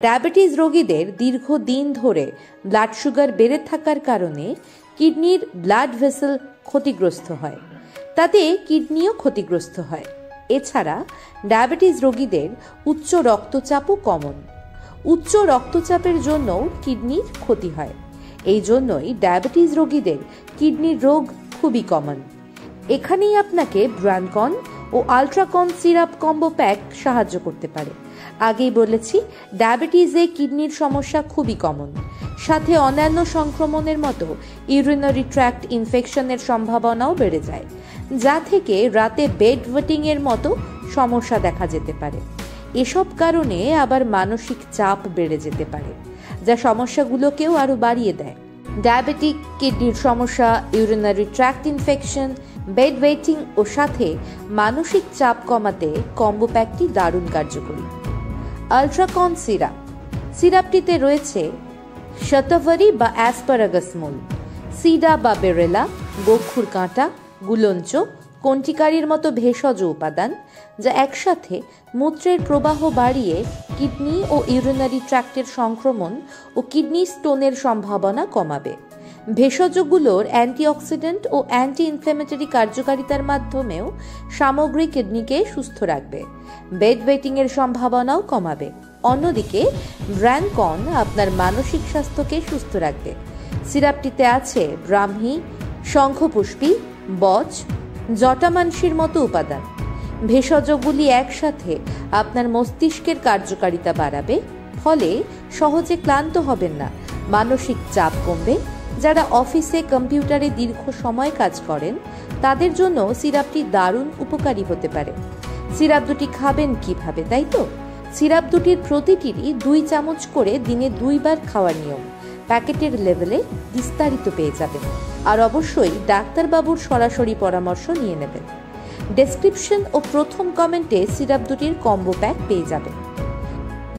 Diabetes রোগীদের দীর্ঘদিন ধরে ব্লাড সুগার বেড়ে থাকার কারণে কিডনির ব্লাড ভেসেল ক্ষতিগ্রস্ত হয়, তাতে কিডনিও ক্ষতিগ্রস্ত হয়। এছাড়া ডায়াবেটিস রোগীদের উচ্চ রক্তচাপও কমন। উচ্চ রক্তচাপের জন্যও কিডনির ক্ষতি হয়। এই জন্যই ডায়াবেটিস রোগীদের কিডনির রোগ খুবই কমন। এখানেই আপনাকে ব্রানকন ও আল্ট্রাকন সিরাপ কম্বো প্যাক সাহায্য করতে পারে। আগেই বলেছি, ডায়াবেটিসে কিডনির সমস্যা খুবই কমন, সাথে অন্যান্য সংক্রমণের মতো ইউরিনারি ট্র্যাক্ট ইনফেকশনের সম্ভাবনাও বেড়ে যায়, যা থেকে রাতে বেড ওয়েটিং এর মতো সমস্যা দেখা যেতে পারে। এসব কারণে আবার মানসিক চাপ বেড়ে যেতে পারে, যা সমস্যাগুলোকেও আরো বাড়িয়ে দেয়। ডায়াবেটিক কিডনির সমস্যা, urinary tract infection, bed wetting ও সাথে মানসিক চাপ কমাতে কম্বো প্যাকটি দারুণ কার্যকরী। আল্ট্রাকন সিরাপটিতে রয়েছে শতভারি বা অ্যাসপারাগাস মূল, সিডা বা বেরেলা, গোখুর কাঁটা, গুলঞ্চ, কন্টিকারির মতো ভেষজ উপাদান, যা একসাথে মূত্রের প্রবাহ বাড়িয়ে কিডনি ও ইউরিনারি ট্র্যাক্টের সংক্রমণ ও কিডনি স্টোনের সম্ভাবনা কমাবে। ভেষজগুলোর অ্যান্টিঅক্সিডেন্ট ও অ্যান্টি ইনফ্ল্যামেটরি কার্যকারিতার মাধ্যমেও সামগ্রিক কিডনিকে সুস্থ রাখবে, বেড ওয়েটিং এর সম্ভাবনাও কমাবে। অন্যদিকে ব্রানকন আপনার মানসিক স্বাস্থ্যকে সুস্থ রাখবে। সিরাপটিতে আছে ব্রাহ্মী, শঙ্খপুষ্পী, বচ, জটামাংসির মতো উপাদান। ভেষজগুলি একসাথে আপনার মস্তিষ্কের কার্যকারিতা বাড়াবে, ফলে সহজে ক্লান্ত হবেন না, মানসিক চাপ কমবে। যারা অফিসে কম্পিউটারে দীর্ঘ সময় কাজ করেন, তাদের জন্য সিরাপটি দারুণ উপকারী হতে পারে। সিরাপ দুটি খাবেন কিভাবে, তাই তো? সিরাপ দুটির প্রতিটিরই 2 চামচ করে দিনে 2 বার খাওয়ার নিয়ম প্যাকেটের লেভেলে বিস্তারিত পেয়ে যাবেন। আর অবশ্যই ডাক্তারবাবুর সরাসরি পরামর্শ নিয়ে নেবেন। ডেসক্রিপশন ও প্রথম কমেন্টে সিরাপ দুটির কম্বো প্যাক পেয়ে যাবেন।